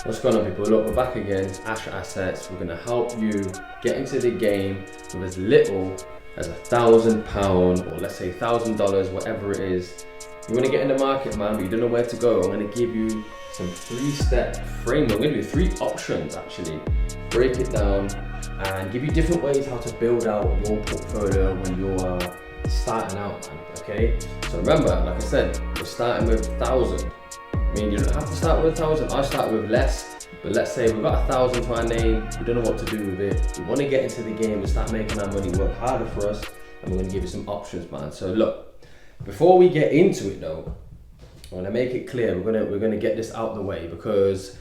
What's going on, people? Look, we're back again. Asher Assets. We're going to help you get into the game with as little as £1,000, or let's say $1,000, whatever it is. You want to get in the market, man, but you don't know where to go. I'm going to give you some 3-step framework. I'm going to give you 3 options actually. Break it down and give you different ways how to build out your portfolio when you're starting out, man. Okay? So remember, like I said, we're starting with 1,000. I mean, you don't have to start with 1,000. I start with less, but let's say we've got 1,000 to our name. We don't know what to do with it. We want to get into the game and start making our money work harder for us. And we're going to give you some options, man. So look, before we get into it though, I want to make it clear. We're gonna get this out the way, because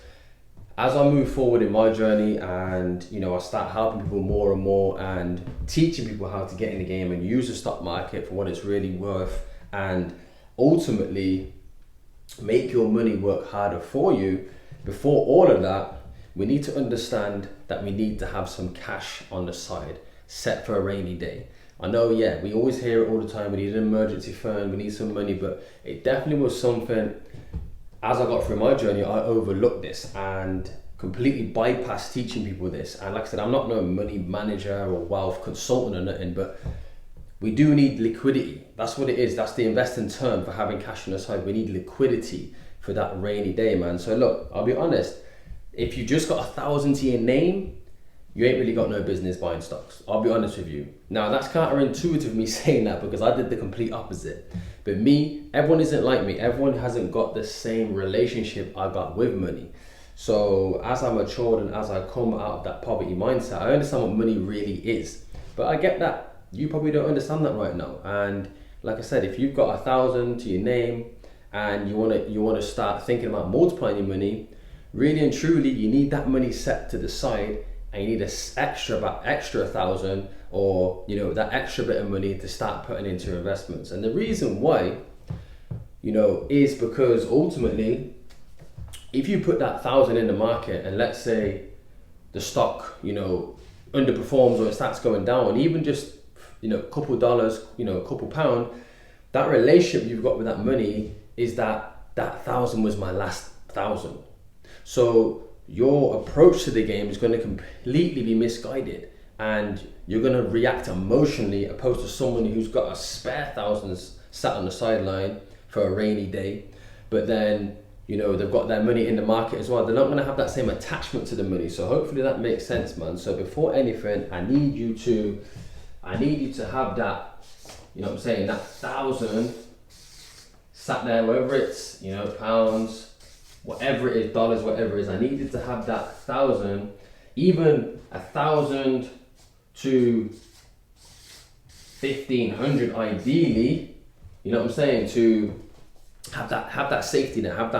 as I move forward in my journey and I start helping people more and more and teaching people how to get in the game and use the stock market for what it's really worth, and ultimately make your money work harder for you. Before all of that, we need to understand that we need to have some cash on the side set for a rainy day. I know, yeah, we always hear it all the time. We need an emergency fund, we need some money, but it definitely was something, as I got through my journey, I overlooked this and completely bypassed teaching people this. And like I said, I'm not no money manager or wealth consultant or nothing, but we do need liquidity. That's what it is. That's the investing term for having cash on the side. We need liquidity for that rainy day, man. So look, I'll be honest, if you just got 1,000 to your name, you ain't really got no business buying stocks. I'll be honest with you. Now that's counterintuitive me saying that, because I did the complete opposite. But me, everyone isn't like me. Everyone hasn't got the same relationship I got with money. So as I matured and as I come out of that poverty mindset, I understand what money really is. But I get that you probably don't understand that right now. And like I said, if you've got 1,000 to your name and you wanna start thinking about multiplying your money, really and truly, you need that money set to the side, and you need an extra 1,000, or that extra bit of money to start putting into investments. And the reason why, is because ultimately, if you put that 1,000 in the market and let's say the stock, underperforms or it starts going down, even just a couple dollars, a couple pound, that relationship you've got with that money is that 1,000 was my last 1,000. So your approach to the game is going to completely be misguided, and you're going to react emotionally opposed to someone who's got a spare thousands sat on the sideline for a rainy day, but then they've got their money in the market as well. They're not going to have that same attachment to the money. So hopefully that makes sense, man. So before anything, I need you to have that, that 1,000 sat there, whether it's pounds, whatever it is, dollars, whatever it is. I need you to have that 1,000, even 1,000 to 1,500 ideally, to have that safety net, have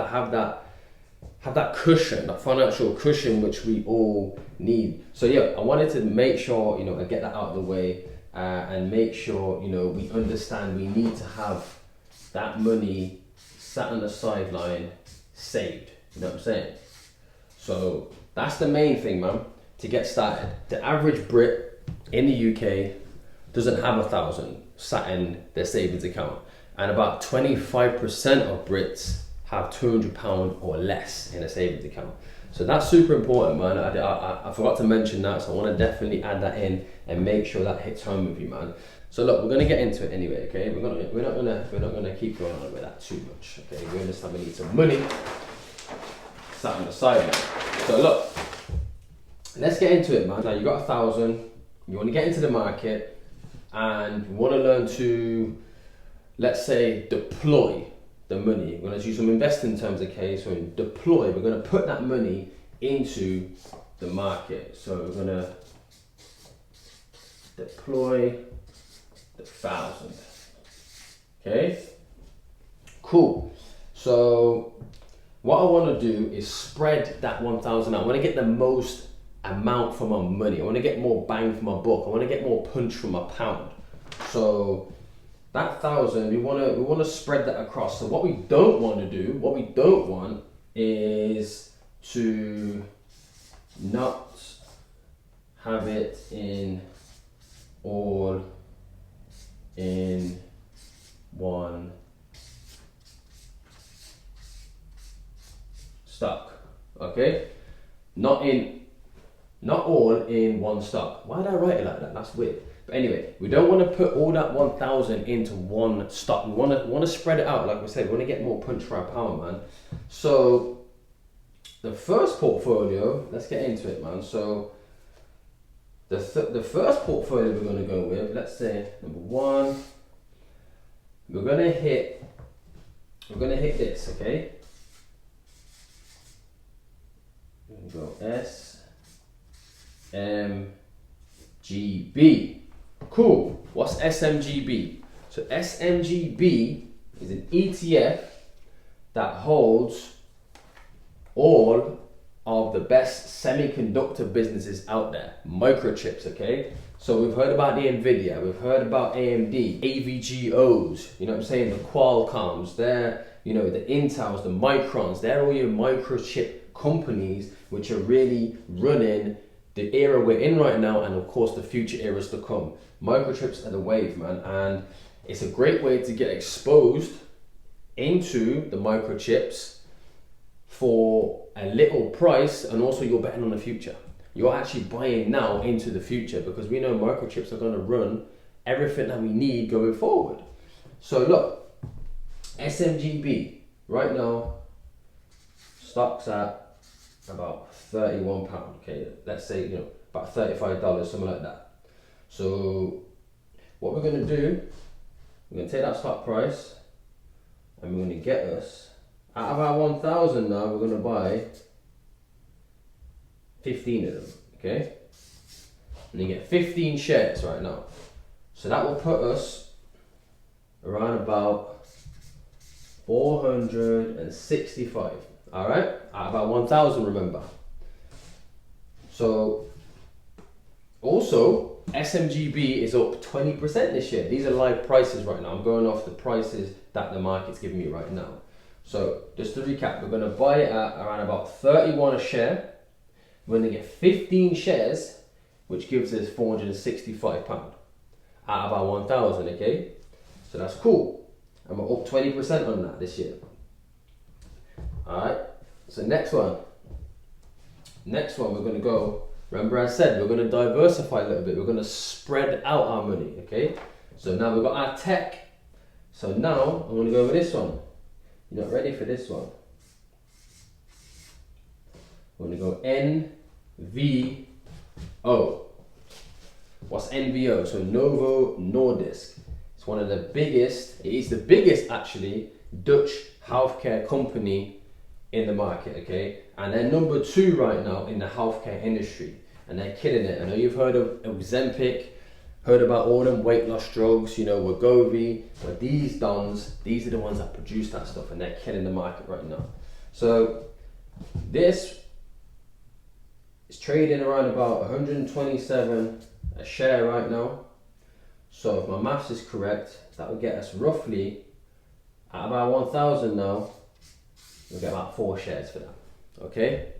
that cushion, that financial cushion which we all need. So yeah, I wanted to make sure I get that out of the way, and make sure we understand we need to have that money sat on the sideline saved. So that's the main thing, man, to get started. The average Brit in the UK doesn't have 1,000 sat in their savings account, and about 25% of Brits have £200 or less in a savings account. So that's super important, man. I forgot to mention that, so I want to definitely add that in and make sure that hits home with you, man. So look, we're gonna get into it anyway, okay? We're not gonna keep going on with that too much, okay? We understand we need some money sat on the side, man. So look, let's get into it, man. Now you got 1,000. You want to get into the market and you want to learn to, let's say, deploy the money. We're going to use some investing terms, okay? So in deploy, we're going to put that money into the market. So we're going to deploy the 1,000. Okay? Cool. So what I want to do is spread that 1,000 out. I want to get the most amount for my money. I want to get more bang for my buck. I want to get more punch for my pound. So that 1,000, we want to spread that across. So what we don't want is to not have it in all in one stock. okay? Not all in one stock. Why did I write it like that? That's weird. But anyway, we don't want to put all that 1,000 into one stock. We want to spread it out. Like we said, we want to get more punch for our pound, man. So the first portfolio, let's get into it, man. So the first portfolio we're going to go with, let's say number one, we're going to hit this, okay? We're going to go SMGB. Cool. What's SMGB? So SMGB is an ETF that holds all of the best semiconductor businesses out there, microchips, okay? So we've heard about the Nvidia, we've heard about AMD, AVGOs, you know what I'm saying, the Qualcomms, they're, you know, the Intels, the Microns, they're all your microchip companies which are really running the era we're in right now, and of course the future eras to come. Microchips are the wave, man, and it's a great way to get exposed into the microchips for a little price, and also you're betting on the future. You're actually buying now into the future, because we know microchips are going to run everything that we need going forward. So look, SMGB right now, stocks at about £31, okay, let's say, you know, about $35, something like that. So what we're going to do, we're going to take that stock price and we're going to get us, out of our 1,000 now, we're going to buy 15 of them, okay? And you get 15 shares right now. So that will put us around about 465, all right? Out of our 1,000, remember. So also, SMGB is up 20% this year. These are live prices right now. I'm going off the prices that the market's giving me right now. So just to recap, we're going to buy it at around about 31 a share. We're going to get 15 shares, which gives us £465 out of our 1,000, okay? So that's cool. And we're up 20% on that this year. All right, so next one, we're going to go, remember I said we're going to diversify a little bit. We're going to spread out our money, okay? So now we've got our tech. So now I'm going to go with this one. You're not ready for this one. We're going to go NVO. What's NVO? So Novo Nordisk. It's one of the biggest, it is the biggest actually, Dutch healthcare company in the market, okay? And they're number 2 right now in the healthcare industry, and they're killing it. I know you've heard of Ozempic, heard about all them weight loss drugs, you know, Wegovy, but these dons, these are the ones that produce that stuff, and they're killing the market right now. So this is trading around about 127 a share right now. So if my maths is correct, that would get us roughly, out of our 1,000 now, we'll get about 4 shares for that, okay?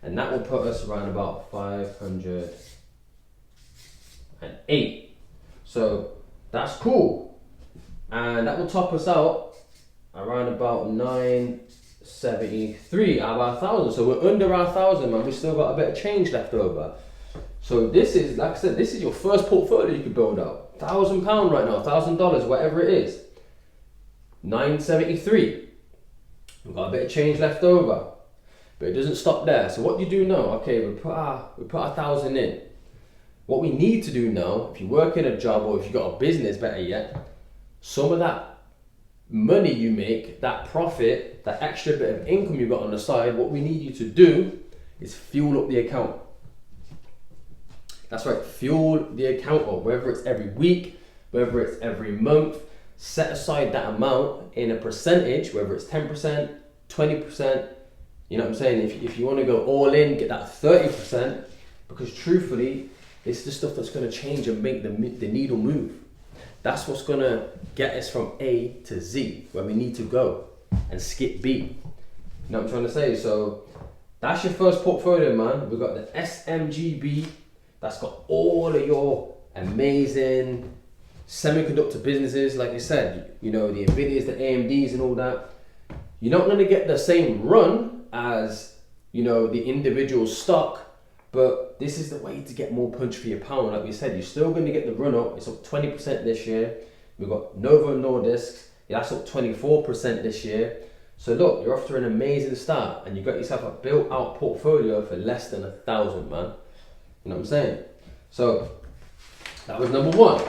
And that will put us around about 508. So that's cool. And that will top us out around about 973 out of our 1,000. So we're under our 1,000, man. We've still got a bit of change left over. So this is, like I said, this is your first portfolio you could build out. £1,000 right now, $1,000, whatever it is. 973. We've got a bit of change left over, but it doesn't stop there. So what do you do now? Okay, we put our 1,000 in. What we need to do now, if you work in a job or if you've got a business, better yet, some of that money you make, that profit, that extra bit of income you've got on the side, what we need you to do is fuel up the account. That's right, fuel the account up, whether it's every week, whether it's every month. Set aside that amount in a percentage, whether it's 10%, 20%, you know what I'm saying? If you want to go all in, get that 30%, because truthfully, it's the stuff that's going to change and make the needle move. That's what's going to get us from A to Z, where we need to go, and skip B. You know what I'm trying to say? So that's your first portfolio, man. We've got the SMGB, that's got all of your amazing semiconductor businesses, like I said, you know, the Nvidias, the AMDs and all that. You're not going to get the same run as you know, the individual stock, but this is the way to get more punch for your pound. Like we said, you're still going to get the run up. It's up 20% this year. We've got Novo Nordisk. Yeah, that's up 24% this year. So look, you're off to an amazing start, and you got yourself a built-out portfolio for less than 1,000, man. You know what I'm saying? So that was number one.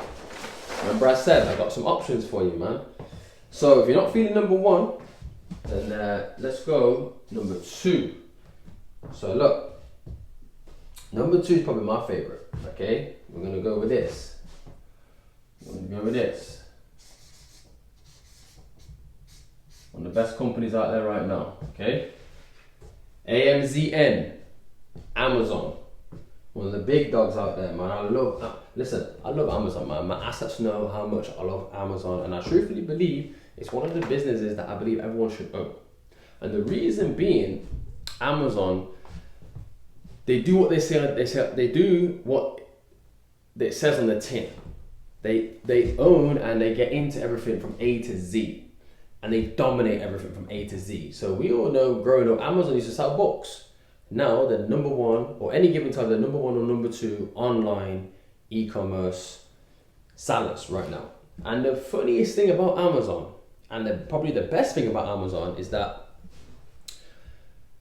Remember I said I got some options for you, man. So if you're not feeling number one, then let's go number two. So look. Number two is probably my favorite, okay? We're gonna go with this. We're gonna go with this. One of the best companies out there right now, okay? AMZN, Amazon. One of the big dogs out there, man. I love Amazon, man. My assets know how much I love Amazon, and I truthfully believe it's one of the businesses that I believe everyone should own. And the reason being, Amazon, they do what they say. They do what it says on the tin. They own and they get into everything from A to Z, and they dominate everything from A to Z. So we all know, growing up, Amazon used to sell books. Now they're number one, or any given time, they're number one or number two online e-commerce sellers right now. And the funniest thing about Amazon, and probably the best thing about Amazon, is that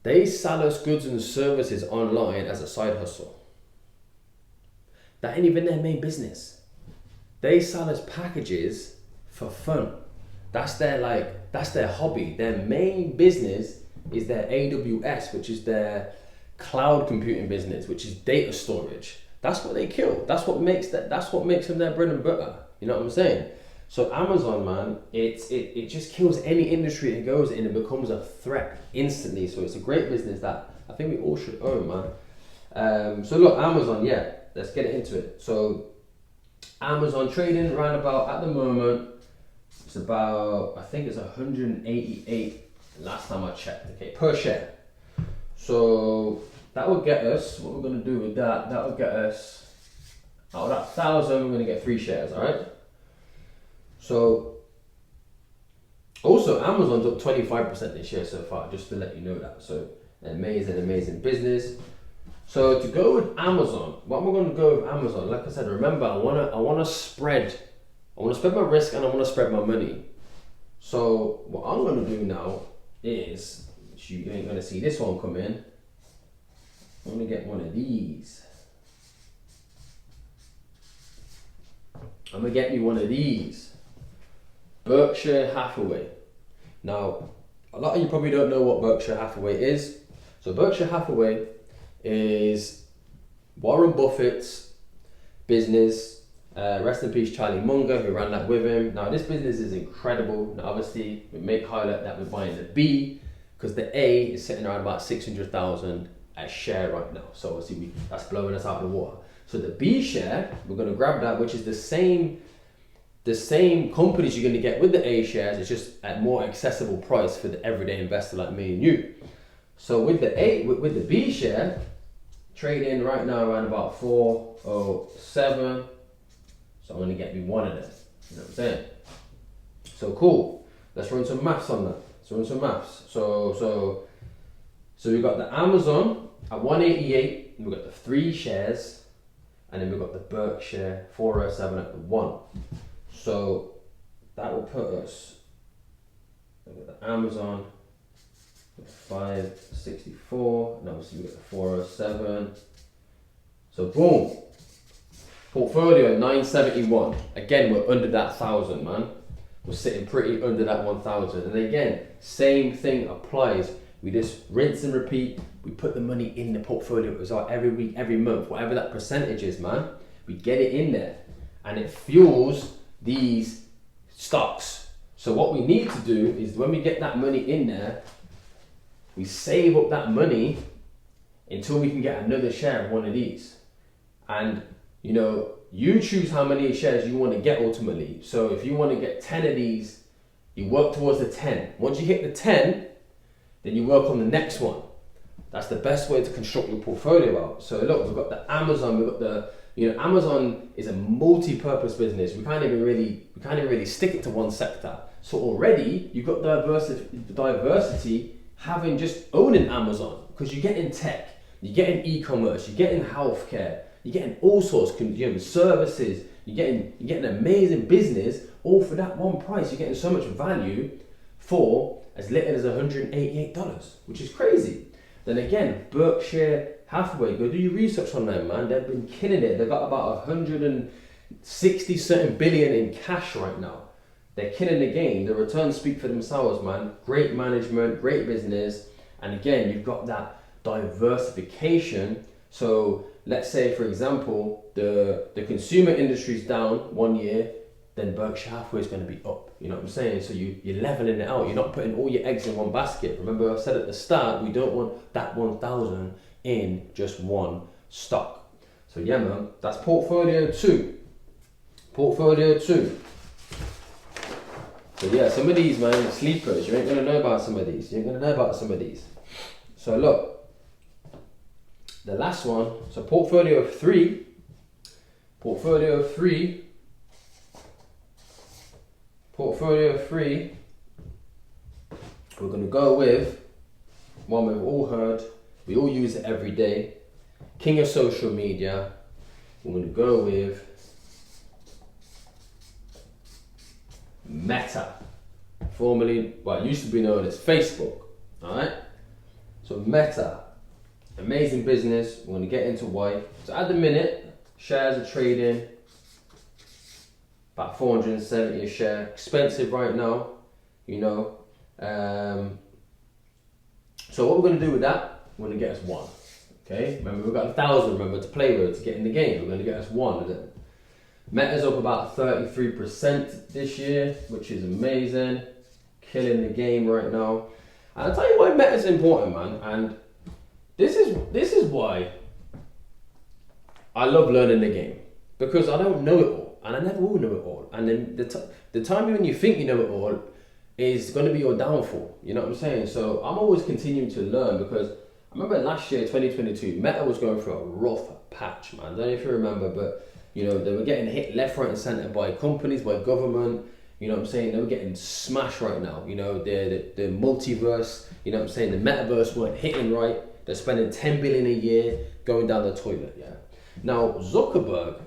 they sell us goods and services online as a side hustle. That ain't even their main business. They sell us packages for fun. That's their hobby. Their main business is their AWS, which is their cloud computing business, which is data storage. That's what they kill. That's what makes them their bread and butter. You know what I'm saying? So Amazon, man, it just kills any industry it goes in and becomes a threat instantly. So it's a great business that I think we all should own, man. So look, Amazon, yeah, let's get into it. So Amazon trading around about, at the moment, it's about, I think it's 188 last time I checked, okay, per share. So that would get us, what we're going to do with that would get us, out of that 1,000, we're going to get 3 shares, all right? So, also Amazon's up 25% this year so far, just to let you know that. So, amazing business. So to go with Amazon, what am I going to go with Amazon? Like I said, remember, I wanna spread my risk and I wanna spread my money. So what I'm gonna do now is, you ain't gonna see this one come in. I'm gonna get one of these. I'm gonna get me one of these. Berkshire Hathaway. Now, a lot of you probably don't know what Berkshire Hathaway is. So Berkshire Hathaway is Warren Buffett's business. Rest in peace, Charlie Munger, who ran that with him. Now, this business is incredible. Now, obviously, we make highlight that we're buying the B, because the A is sitting around about 600,000 a share right now. So obviously, that's blowing us out of the water. So the B share, we're going to grab that, which is the same companies you're going to get with the A shares. It's just at more accessible price for the everyday investor like me and you. So with the B share, trading right now around about 407. So I'm going to get me one of them. You know what I'm saying? So cool. Let's run some maths on that. So we've got the Amazon at 188. We've got the 3 shares, and then we've got the Berkshire 407 at the 1. So that will put us, we've got the Amazon 564, and obviously we've got the 407. So boom, portfolio 971. Again, we're under that 1,000, man. We're sitting pretty under that 1,000. And again, same thing applies. We just rinse and repeat. We put the money in the portfolio as well every week, every month, whatever that percentage is, man. We get it in there, and it fuels these stocks. So what we need to do is, when we get that money in there, we save up that money until we can get another share of one of these. And you know, you choose how many shares you want to get ultimately. So if you want to get 10 of these, you work towards the 10. Once you hit the 10, then you work on the next one. That's the best way to construct your portfolio out. So look, we've got the Amazon, we've got the, Amazon is a multi-purpose business. We can't even really stick it to one sector. So already you've got diversity having just owning Amazon. because you're getting tech, you're getting e-commerce, you're getting healthcare, you're getting all sorts of services, you're getting amazing business, all for that one price. You're getting so much value for as little as $188, which is crazy. Then again, Berkshire Hathaway, go do your research on them, man. They've been killing it. They've got about 160 certain billion in cash right now. They're killing the game. The returns speak for themselves, man. Great management, great business. And again, you've got that diversification. So let's say, for example, the consumer industry's down 1 year, then Berkshire Hathaway is going to be up. You know what I'm saying? So you're leveling it out. You're not putting all your eggs in one basket. Remember I said at the start, we don't want that 1,000 in just one stock. So yeah, man, that's portfolio 2. Portfolio 2. So yeah, some of these, man, sleepers. You ain't going to know about some of these. You ain't going to know about some of these. So look, the last one, so portfolio 3. Portfolio 3. Portfolio 3, we're going to go with one we've all heard, we all use it every day, king of social media. We're going to go with Meta, formerly, well, it used to be known as Facebook. Alright, so Meta, amazing business. We're going to get into why. So at the minute, shares are trading about 470 a share, expensive right now, you know. So what we're going to do with that, we're going to get us 1. Okay, remember we've got 1,000, remember, to play with to get in the game. We're going to get us 1. Meta's up about 33% this year, which is amazing, killing the game right now. And I'll tell you why Meta's important, man. And this is why I love learning the game, because I don't know it all. And I never will know it all. And then the time when you think you know it all is going to be your downfall. You know what I'm saying? So I'm always continuing to learn, because I remember last year, 2022, Meta was going through a rough patch, man. I don't know if you remember, but you know, they were getting hit left, right and centre by companies, by government. You know what I'm saying? They were getting smashed right now. You know, the multiverse, you know what I'm saying? The metaverse weren't hitting right. They're spending 10 billion a year going down the toilet, yeah. Now, Zuckerberg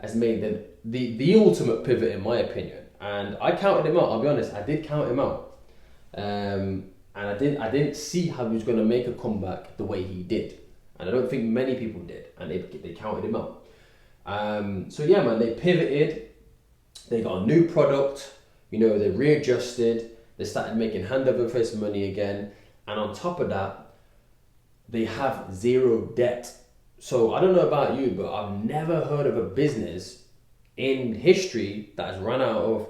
has made the ultimate pivot, in my opinion, and I counted him out. I'll be honest, I did count him out, and I didn't see how he was going to make a comeback the way he did, and I don't think many people did, and they counted him out. So yeah, man, they pivoted, they got a new product, you know, they readjusted, they started making hand over fist money again, and on top of that, they have zero debt. So I don't know about you, but I've never heard of a business in history that has run out of,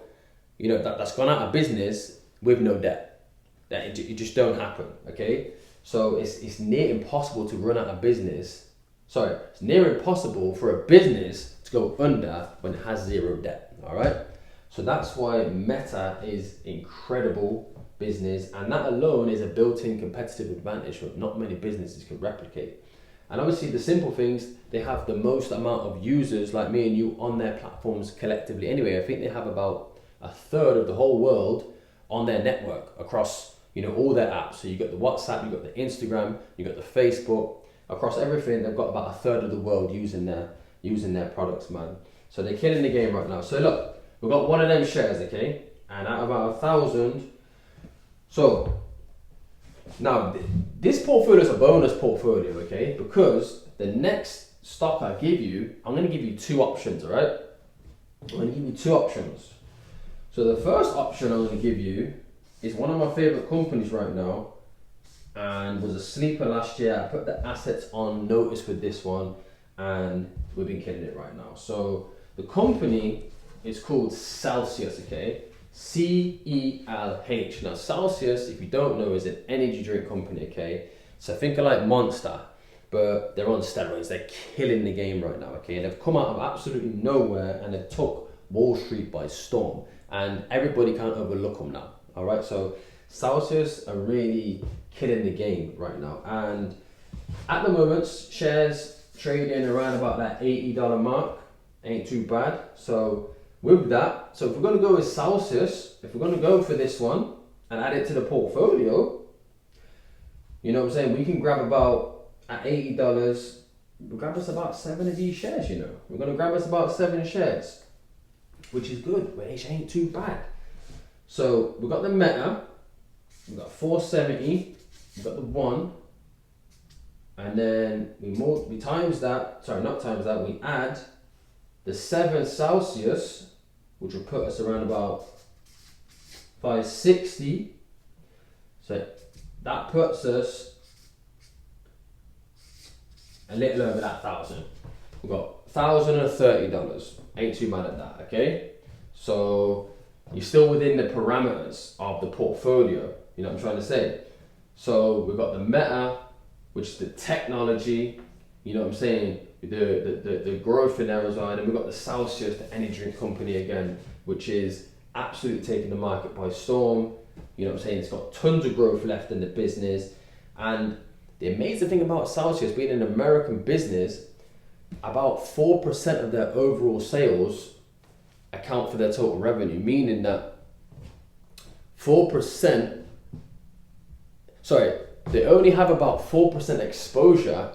you know, that's gone out of business with no debt. That it just don't happen, okay? So it's near impossible to run out of business. Sorry, it's near impossible for a business to go under when it has zero debt, all right? So that's why Meta is incredible business, and that alone is a built-in competitive advantage that not many businesses can replicate. And obviously the simple things, they have the most amount of users like me and you on their platforms collectively. Anyway, I think they have about 1/3 of the whole world on their network across, you know, all their apps. So you got the WhatsApp, you got the Instagram, you got the Facebook, across everything. They've got about 1/3 of the world using their products, man. So they're killing the game right now. So look, we've got one of them shares, okay? And out of about 1,000, so now this portfolio is a bonus portfolio, okay? Because the next stock I give you, I'm going to give you 2 options, all right? I'm going to give you 2 options. So the first option I'm going to give you is one of my favorite companies right now, and was a sleeper last year. I put the assets on notice with this one, and we've been killing it right now. So the company is called Celsius, okay? CELH. Now Celsius, if you don't know, is an energy drink company, okay? So think of like Monster, but they're on steroids. They're killing the game right now, okay? And they've come out of absolutely nowhere, and they've took Wall Street by storm, and everybody can't overlook them now, all right? So Celsius are really killing the game right now, and at the moment shares trading around about that $80 mark. Ain't too bad. So with that, so if we're going to go with Celsius, if we're going to go for this one and add it to the portfolio, You know what I'm saying? We can grab about, at $80, we'll grab us about 7 of these shares, you know. We're gonna grab us about 7 shares, which is good, which ain't too bad. So we've got the Meta, we've got 470, we've got the 1, and then we times that, sorry, not times that, we add the 7 Celsius, which will put us around about 560. So that puts us a little over that 1,000. We've got $1,030. Ain't too bad at that, okay? So you're still within the parameters of the portfolio, you know what I'm trying to say? So we've got the Meta, which is the technology, you know what I'm saying? The growth in there as well. And then we've got the Celsius, the energy drink company again, which is absolutely taking the market by storm. You know what I'm saying? It's got tons of growth left in the business. And the amazing thing about Celsius being an American business, about 4% of their overall sales account for their total revenue, meaning that 4%, sorry, they only have about 4% exposure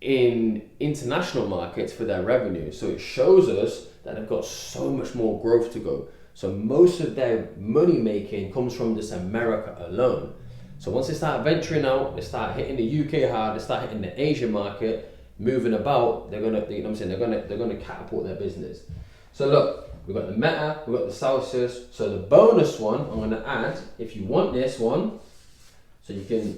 in international markets for their revenue. So it shows us that they've got so much more growth to go. So most of their money making comes from just America alone. So once they start venturing out, they start hitting the UK hard, they start hitting the Asian market, moving about, they're gonna, you know what I'm saying, they're gonna catapult their business. So look, we've got the Meta, we've got the Celsius. So the bonus one I'm gonna add, if you want this one, so you can,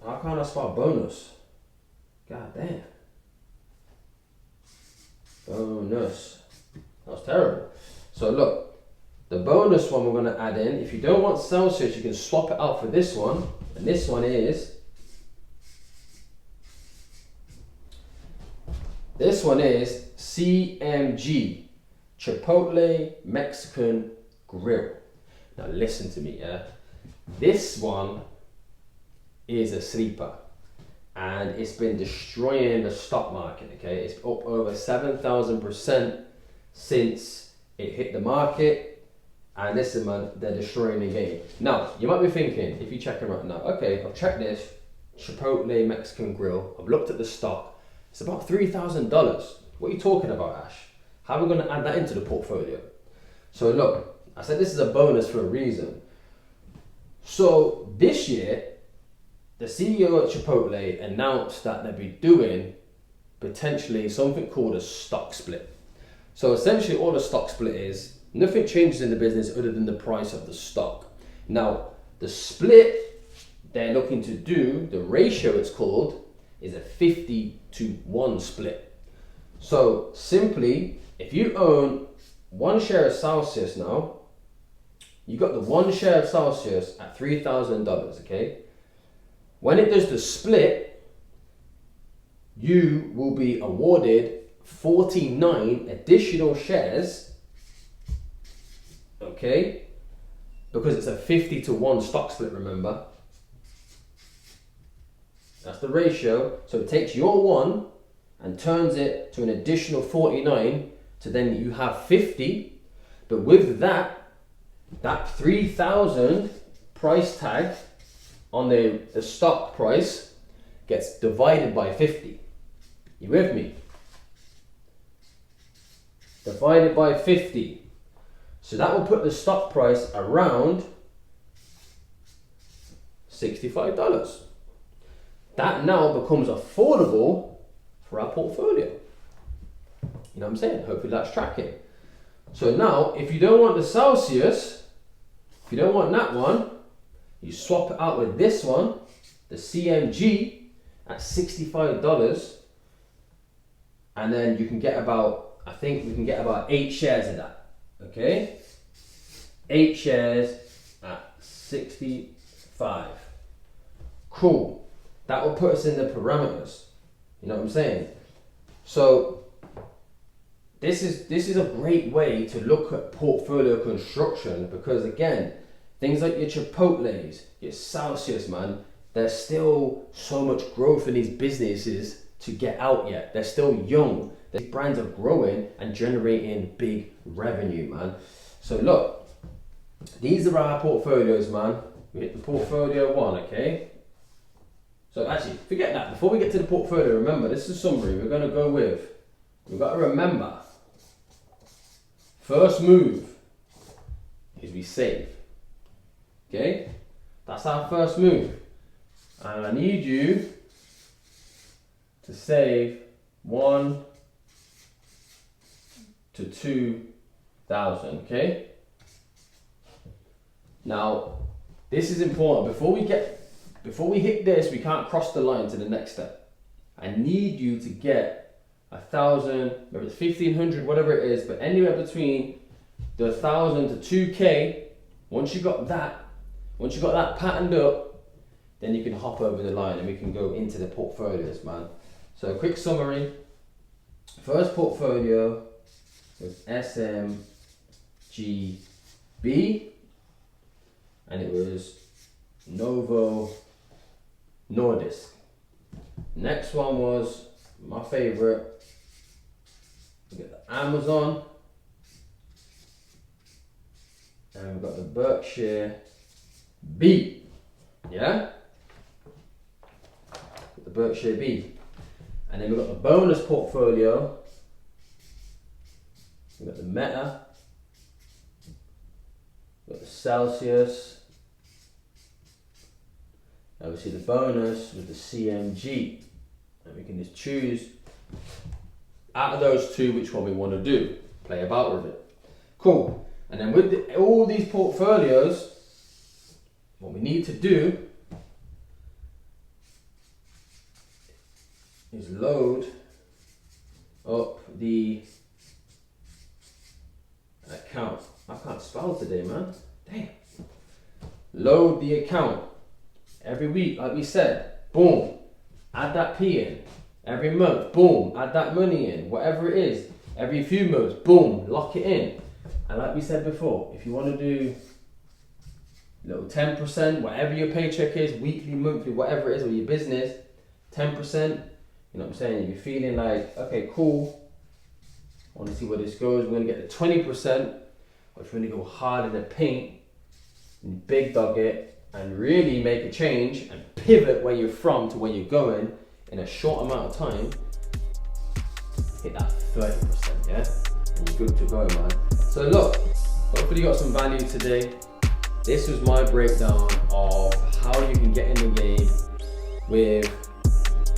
how can't I spell bonus? God damn. Bonus. That was terrible. So look, the bonus one we're going to add in, if you don't want Celsius, you can swap it out for this one. And this one is, CMG, Chipotle Mexican Grill. Now listen to me, yeah? This one is a sleeper. And it's been destroying the stock market, okay? It's up over 7,000% since it hit the market. And listen, man, they're destroying the game. Now, you might be thinking, if you're checking right now, okay, I've checked this, Chipotle Mexican Grill, I've looked at the stock, it's about $3,000. What are you talking about, Ash? How are we gonna add that into the portfolio? So look, I said this is a bonus for a reason. So this year, the CEO at Chipotle announced that they'd be doing potentially something called a stock split. So essentially all a stock split is, nothing changes in the business other than the price of the stock. Now, the split they're looking to do, the ratio it's called, is a 50-to-1 split. So simply, if you own 1 share of Celsius now, you got the 1 share of Celsius at $3,000, okay? When it does the split, you will be awarded 49 additional shares, okay? Because it's a 50-to-1 stock split, remember? That's the ratio. So it takes your 1 and turns it to an additional 49, so then you have 50. But with that 3,000 price tag on the stock price gets divided by 50. You with me? Divided by 50. So that will put the stock price around $65. That now becomes affordable for our portfolio. You know what I'm saying? Hopefully that's tracking. So now, if you don't want the Celsius, if you don't want that one, you swap it out with this one, the CMG, at $65, and then you can get about, I think we can get about 8 shares of that, okay? 8 shares at 65. Cool. That will put us in the parameters. You know what I'm saying? So this is a great way to look at portfolio construction, because again, things like your Chipotles, your Celsius, man, there's still so much growth in these businesses to get out yet. They're still young. These brands are growing and generating big revenue, man. So look, these are our portfolios, man. We hit the portfolio 1, okay? So actually, forget that. Before we get to the portfolio, remember, this is a summary. We're gonna go with, we've got to remember, first move is we save, okay? That's our first move. And I need you to save 1 to 2,000, okay? Now, this is important. Before we hit this, we can't cross the line to the next step. I need you to get 1,000, maybe it's 1,500, whatever it is, but anywhere between the 1,000 to 2K. Once you got that patterned up, then you can hop over the line and we can go into the portfolios, man. So quick summary. First portfolio was SMGB, and it was Novo Nordisk. Next one was my favorite. We got the Amazon, and we've got the Berkshire B. Yeah? The Berkshire B. And then we've got the bonus portfolio. We've got the Meta. We've got the Celsius. Obviously the bonus with the CMG. And we can just choose out of those two which one we want to do. Play about with it. Cool. And then with all these portfolios, what we need to do is load up the account. I can't spell today, man. Damn. Load the account. Every week, like we said, boom, add that P in. Every month, boom, add that money in. Whatever it is, every few months, boom, lock it in. And like we said before, if you want to do little 10%, whatever your paycheck is, weekly, monthly, whatever it is, or your business, 10%, you know what I'm saying? If you're feeling like, okay, cool, I want to see where this goes, we're going to get the 20%, or if you want to go hard in the paint, and big dog it, and really make a change and pivot where you're from to where you're going in a short amount of time, hit that 30%, yeah? And you're good to go, man. So look, hopefully you got some value today. This was my breakdown of how you can get in the game with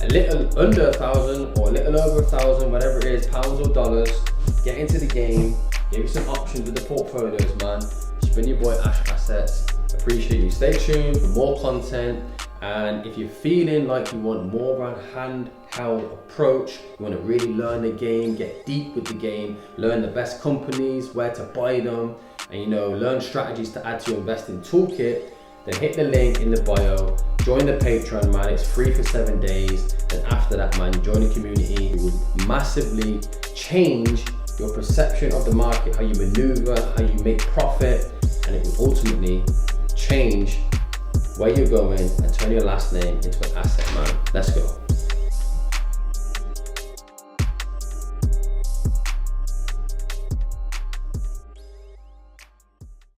a little under 1,000 or a little over 1,000, whatever it is, pounds or dollars. Get into the game, give you some options with the portfolios, man. It's been your boy Ash Assets. Appreciate you. Stay tuned for more content. And if you're feeling like you want more of a handheld approach, you want to really learn the game, get deep with the game, learn the best companies, where to buy them, and learn strategies to add to your investing toolkit, then hit the link in the bio, join the Patreon, man. It's free for 7 days. Then after that, man, you join the community. It will massively change your perception of the market, how you maneuver, how you make profit, and it will ultimately change where you're going and turn your last name into an asset, man. Let's go.